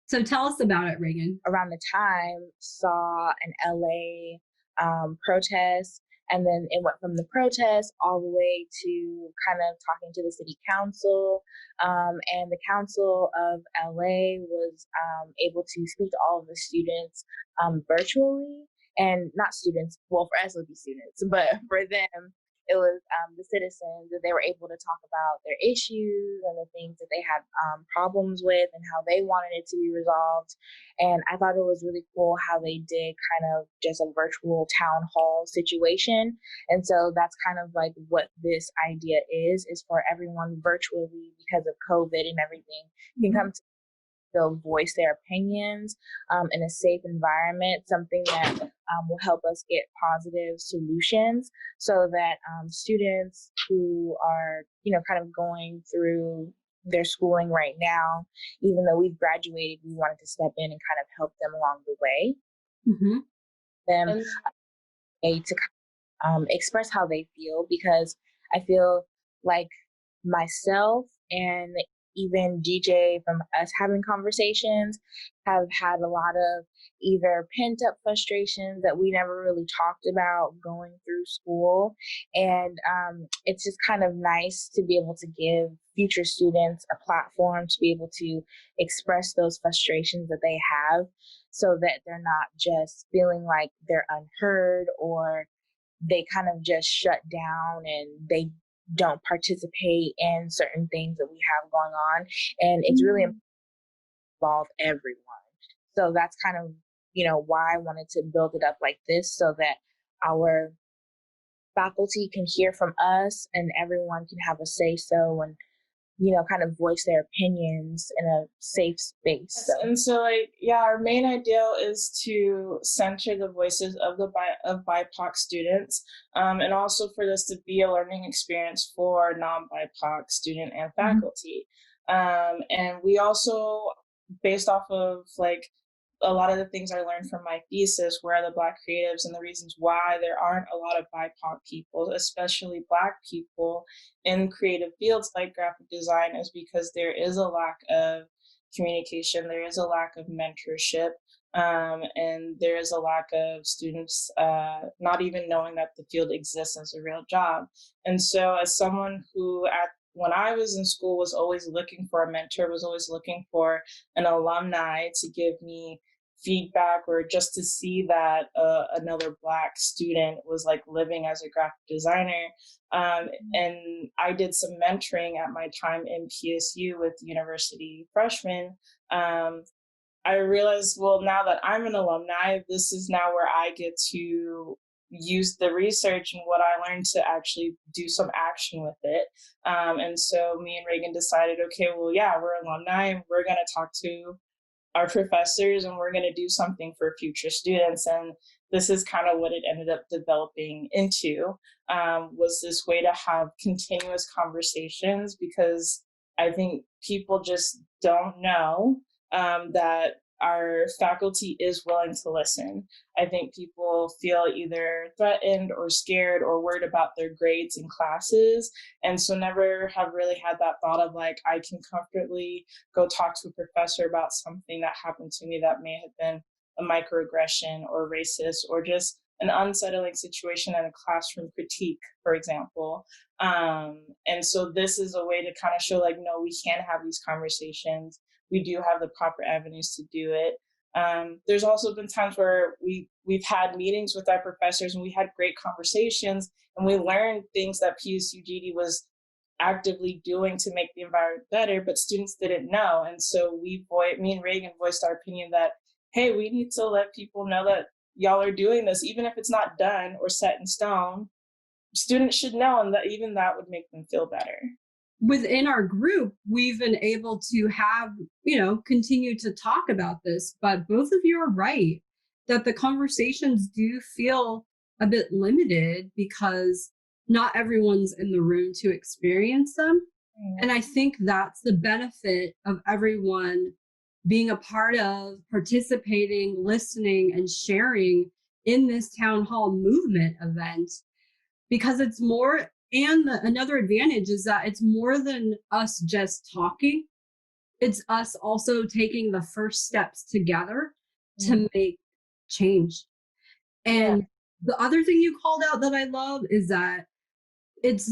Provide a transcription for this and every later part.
So tell us about it, Rheagan. Around the time saw an LA protest, and then it went from the protest all the way to kind of talking to the city council, and the council of LA was able to speak to all of the students virtually, and not students, well, for us it would be students, but for them it was the citizens, that they were able to talk about their issues and the things that they had problems with and how they wanted it to be resolved. And I thought it was really cool how they did kind of just a virtual town hall situation. And so that's kind of like what this idea is for everyone virtually, because of COVID and everything, can Mhm. come to they'll voice their opinions in a safe environment, something that will help us get positive solutions, so that students who are, kind of going through their schooling right now, even though we've graduated, we wanted to step in and kind of help them along the way, Mhm. them And to express how they feel, because I feel like myself and even DJ, from us having conversations, have had a lot of either pent up frustrations that we never really talked about going through school. And it's just kind of nice to be able to give future students a platform to be able to express those frustrations that they have, so that they're not just feeling like they're unheard, or they kind of just shut down and they don't participate in certain things that we have going on. And it's really important to involve everyone. So that's kind of, why I wanted to build it up like this, so that our faculty can hear from us and everyone can have a say so, and, kind of voice their opinions in a safe space. Yes, So and so like yeah, our main ideal is to center the voices of BIPOC students, and also for this to be a learning experience for non-BIPOC student and Mhm. faculty. And we also, based off of like a lot of the things I learned from my thesis, where are the Black creatives, and the reasons why there aren't a lot of BIPOC people, especially Black people, in creative fields like graphic design, is because there is a lack of communication, there is a lack of mentorship, and there is a lack of students not even knowing that the field exists as a real job. And so, as someone who, at when I was in school, was always looking for a mentor, was always looking for an alumni to give me feedback, or just to see that another Black student was like living as a graphic designer. And I did some mentoring at my time in PSU with university freshmen. um, I realized, well, now that I'm an alumni, this is now where I get to use the research and what I learned to actually do some action with it. And so me and Rheagan decided, okay, well, yeah, we're alumni and we're going to talk to our professors and we're going to do something for future students. And this is kind of what it ended up developing into, was this way to have continuous conversations, because I think people just don't know that our faculty is willing to listen. I think people feel either threatened or scared or worried about their grades in classes, and so never have really had that thought of like, I can comfortably go talk to a professor about something that happened to me that may have been a microaggression or racist or just an unsettling situation in a classroom critique, for example. And so this is a way to kind of show like, no, we can have these conversations. We do have the proper avenues to do it. There's also been times where we've had meetings with our professors and we had great conversations and we learned things that PSUGD was actively doing to make the environment better, but students didn't know. And so me and Rheagan voiced our opinion that, hey, we need to let people know that y'all are doing this, even if it's not done or set in stone. Students should know, and that even that would make them feel better. Within our group, we've been able to have, continue to talk about this, but both of you are right that the conversations do feel a bit limited because not everyone's in the room to experience them. And I think that's the benefit of everyone being a part of, participating, listening, and sharing in this town hall movement event, because it's more, and another advantage is that it's more than us just talking. it's us also taking the first steps together Mm. to make change. Yeah. And the other thing you called out that I love is that it's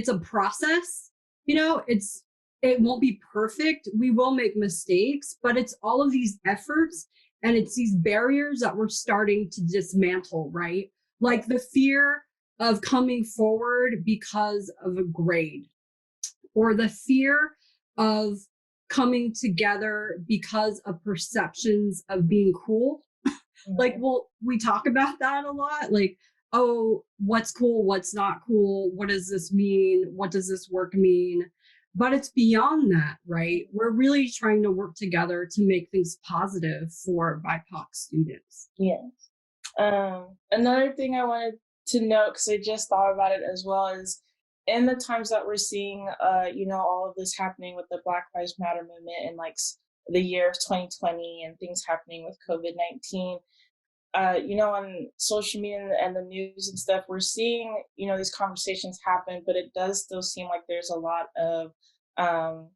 a process, you know, it won't be perfect. We will make mistakes, but it's all of these efforts and it's these barriers that we're starting to dismantle, right? Like the fear of coming forward because of a grade, or the fear of coming together because of perceptions of being cool. Like, Mm. well, we talk about that a lot. Like, oh, what's cool? What's not cool? What does this mean? What does this work mean? But it's beyond that, right? We're really trying to work together to make things positive for BIPOC students. Yes. Another thing I wanted to note, because I just thought about it as well, is in the times that we're seeing, all of this happening with the Black Lives Matter movement and like the year of 2020 and things happening with COVID-19, on social media and the news and stuff, we're seeing, these conversations happen, but it does still seem like there's a lot of um,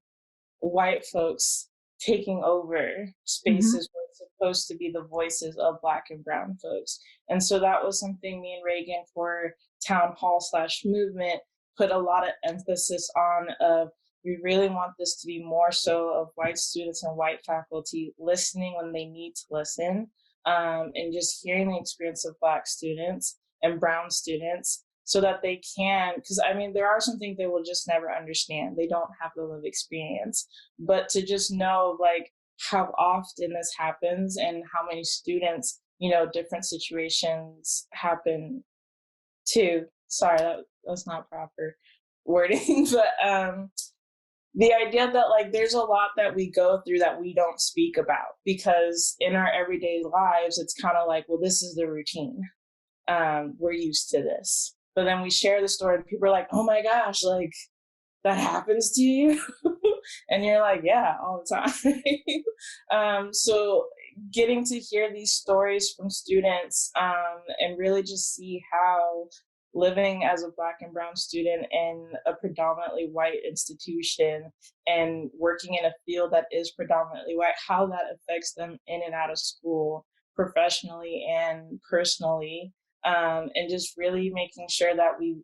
white folks taking over Mhm. spaces where it's supposed to be the voices of Black and Brown folks. And so that was something me and Rheagan for town hall slash movement put a lot of emphasis on. Of we really want this to be more so of white students and white faculty listening when they need to listen, and just hearing the experience of Black students and Brown students so that they can, because I mean, there are some things they will just never understand. They don't have the lived experience, but to just know like how often this happens and how many students, different situations happen too. Sorry, that's not proper wording, but the idea that like there's a lot that we go through that we don't speak about because in our everyday lives, it's kind of like, well, this is the routine. We're used to this. But then we share the story and people are like, oh my gosh, like that happens to you? And you're like, yeah, all the time. So getting to hear these stories from students, and really just see how living as a Black and Brown student in a predominantly white institution and working in a field that is predominantly white, how that affects them in and out of school, professionally and personally, and just really making sure that we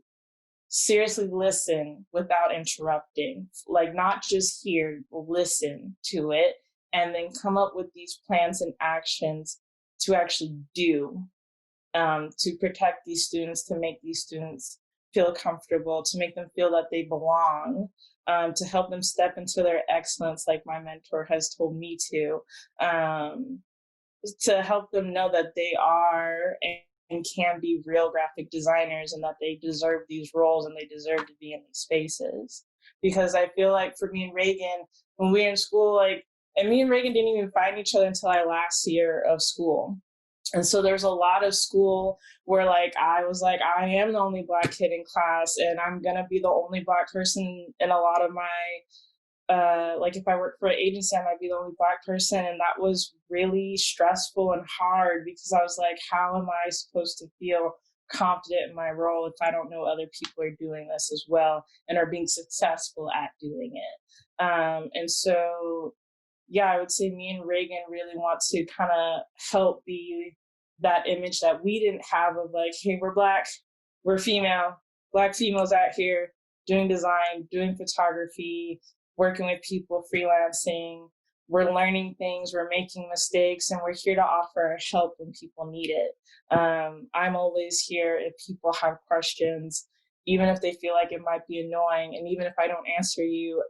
seriously listen without interrupting, like not just hear, listen to it, and then come up with these plans and actions to actually do, to protect these students, to make these students feel comfortable, to make them feel that they belong, to help them step into their excellence, like my mentor has told me to help them know that they are and can be real graphic designers and that they deserve these roles and they deserve to be in these spaces. Because I feel like for me and Rheagan, when we were in school, like, and me and Rheagan didn't even find each other until our last year of school. And so there's a lot of school where like I was like, I am the only Black kid in class and I'm gonna be the only Black person in a lot of my like if I worked for an agency, I might be the only Black person. And that was really stressful and hard because I was like, how am I supposed to feel confident in my role if I don't know other people are doing this as well and are being successful at doing it? And so, yeah, I would say me and Rheagan really want to kind of help be that image that we didn't have of like, hey, we're Black, we're female, Black females out here doing design, doing photography, working with people, freelancing. We're learning things, we're making mistakes, and we're here to offer help when people need it. I'm always here if people have questions, even if they feel like it might be annoying. And even if I don't answer you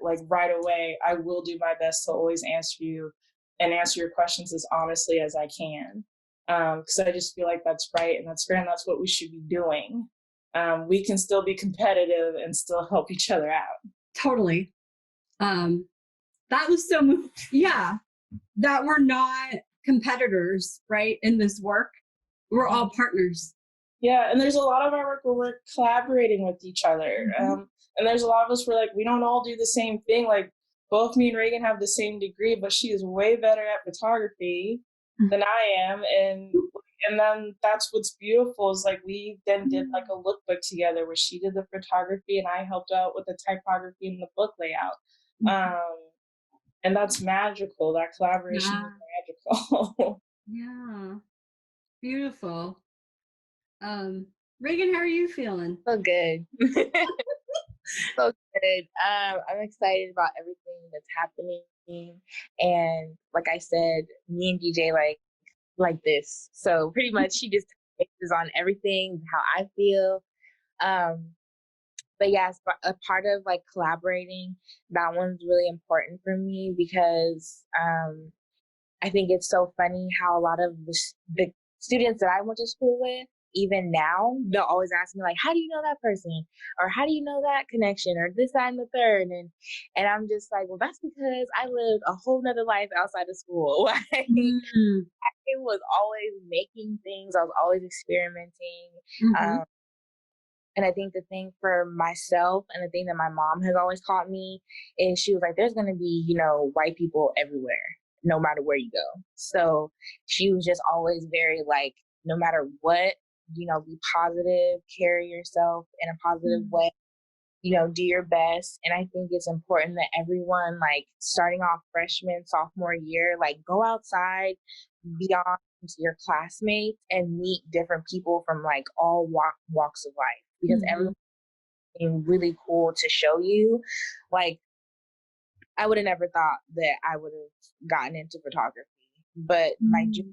like right away, I will do my best to always answer you and answer your questions as honestly as I can. Because I just feel like that's right and that's fair and that's what we should be doing. We can still be competitive and still help each other out. Totally. Um, that was so, yeah, that we're not competitors, right? In this work, we're all partners. Yeah, and there's a lot of our work where we're collaborating with each other. And there's a lot of us where like we don't all do the same thing. Like both me and Rheagan have the same degree, but she is way better at photography than I am. And then that's what's beautiful is like we then did like a lookbook together where she did the photography and I helped out with the typography and the book layout. And that's magical. That collaboration Yeah. is magical. Yeah. Beautiful. Rheagan, how are you feeling? So good. So good. I'm excited about everything that's happening. And like I said, me and DJ like this. So pretty much she just is on everything, how I feel. Um, but yes, a part of like collaborating, that one's really important for me because I think it's so funny how a lot of the students that I went to school with, even now, they'll always ask me like, "How do you know that person?" or "How do you know that connection?" or this, that, and the third. And I'm just like, well, that's because I lived a whole nother life outside of school. Like, Mm, I was always making things. I was always experimenting. mm-hmm. Um, and I think the thing for myself and the thing that my mom has always taught me is she was like, there's going to be, white people everywhere, no matter where you go. So she was just always very like, no matter what, be positive, carry yourself in a positive way, do your best. And I think it's important that everyone, like starting off freshman, sophomore year, like go outside beyond your classmates and meet different people from like all walks of life because Mm-hmm. everyone's really cool to show you. Like, I would have never thought that I would have gotten into photography, but my junior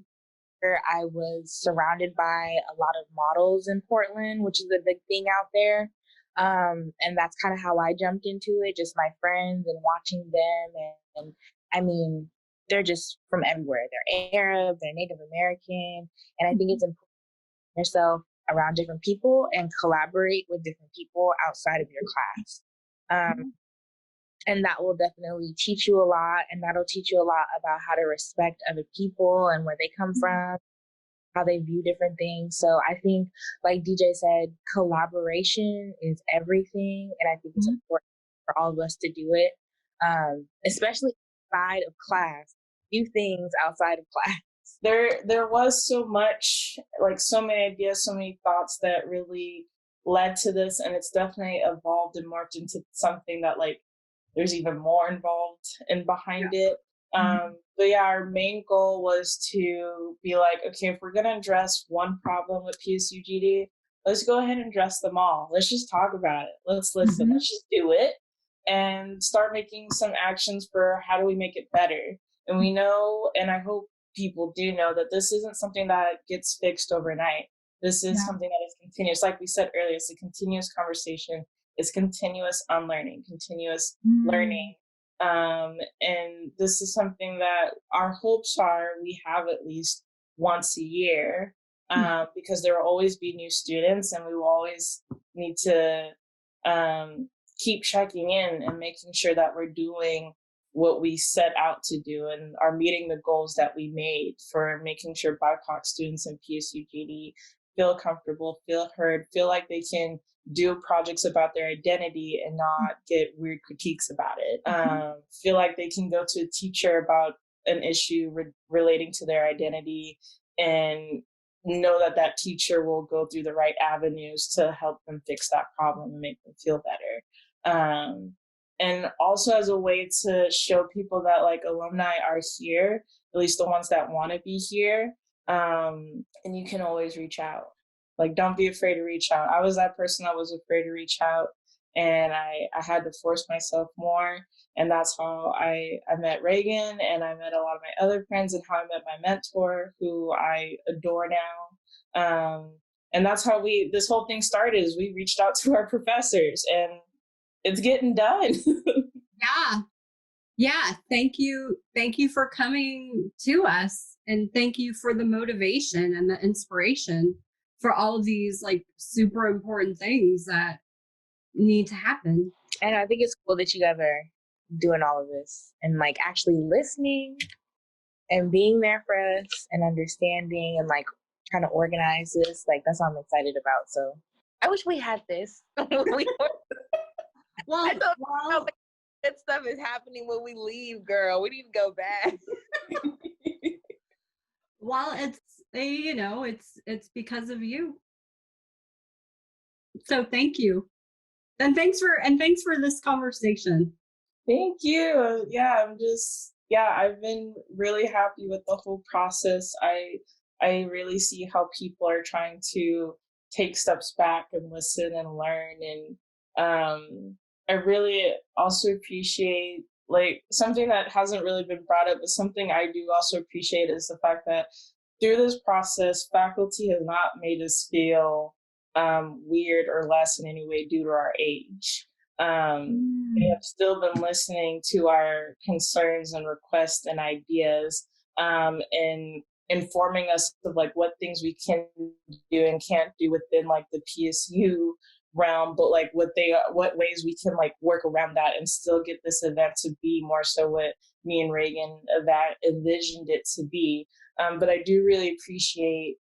year, I was surrounded by a lot of models in Portland, which is a big thing out there. And that's kind of how I jumped into it, just my friends and watching them. And I mean, they're just from everywhere. They're Arab, they're Native American. And I think it's important yourself around different people and collaborate with different people outside of your class. And that will definitely teach you a lot. And that'll teach you a lot about how to respect other people and where they come from, how they view different things. So I think, like DJ said, collaboration is everything. And I think it's important for all of us to do it, especially outside of class, do things outside of class. There was so much, like so many ideas, so many thoughts that really led to this, and it's definitely evolved and morphed into something that like there's even more involved and behind it. But yeah, our main goal was to be like, okay, if we're gonna address one problem with PSUGD, let's go ahead and address them all. Let's just talk about it. Let's listen. Mm-hmm. Let's just do it and start making some actions for how do we make it better. And we know, and I hope people do know that this isn't something that gets fixed overnight. This is Yeah. something that is continuous. Like we said earlier, it's a continuous conversation. It's continuous unlearning, continuous learning. And this is something that our hopes are we have at least once a year, because there will always be new students and we will always need to keep checking in and making sure that we're doing what we set out to do and are meeting the goals that we made for making sure BIPOC students in PSUGD feel comfortable, feel heard, feel like they can do projects about their identity and not get weird critiques about it. Feel like they can go to a teacher about an issue relating to their identity and know that that teacher will go through the right avenues to help them fix that problem and make them feel better. And also as a way to show people that like alumni are here, at least the ones that want to be here, and you can always reach out. Like, don't be afraid to reach out. I was that person that was afraid to reach out, and I had to force myself more. And that's how I met Rheagan, and I met a lot of my other friends, and how I met my mentor, who I adore now. And that's how this whole thing started. Is we reached out to our professors, and it's getting done. Yeah. Yeah. Thank you. Thank you for coming to us. And thank you for the motivation and the inspiration for all of these like super important things that need to happen. And I think it's cool that you guys are doing all of this and like actually listening and being there for us and understanding and like trying to organize this. Like, that's what I'm excited about. So I wish we had this. Well, I don't know like, that stuff is happening when we leave, girl. We need to go back. well, it's it's because of you. So thank you. And thanks for this conversation. Thank you. Yeah, yeah, I've been really happy with the whole process. I really see how people are trying to take steps back and listen and learn. And I really also appreciate, like, something that hasn't really been brought up, but something I do also appreciate is the fact that through this process, faculty has not made us feel weird or less in any way due to our age. They Mm. have still been listening to our concerns and requests and ideas, and informing us of like what things we can do and can't do within like the PSU realm, but like what ways we can like work around that and still get this event to be more so what me and Rheagan that envisioned it to be. But I do really appreciate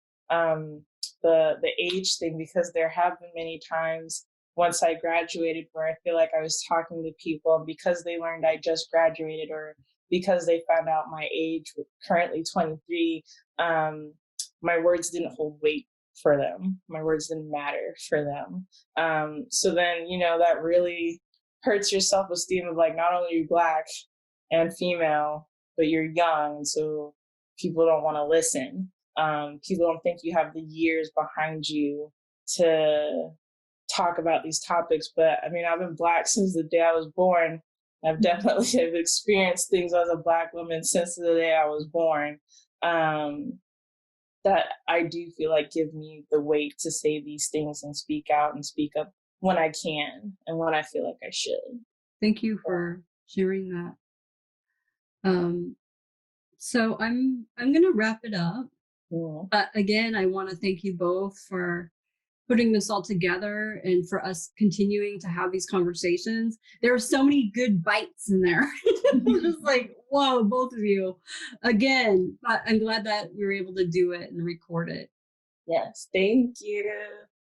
the age thing, because there have been many times once I graduated where I feel like I was talking to people because they learned I just graduated, or because they found out my age, currently 23, um, my words didn't hold weight for them. My words didn't matter for them. So then, that really hurts your self esteem of like, not only are you Black and female, but you're young. So people don't want to listen. People don't think you have the years behind you to talk about these topics. But I mean, I've been Black since the day I was born. I've definitely have experienced things as a Black woman since the day I was born, um, that I do feel like give me the weight to say these things and speak out and speak up when I can and when I feel like I should. Thank you for sharing that. Um, so I'm gonna wrap it up. Yeah. But again, I want to thank you both for putting this all together and for us continuing to have these conversations. There are so many good bites in there. I'm just like, whoa, both of you. Again, but I'm glad that we were able to do it and record it. Yes, thank you.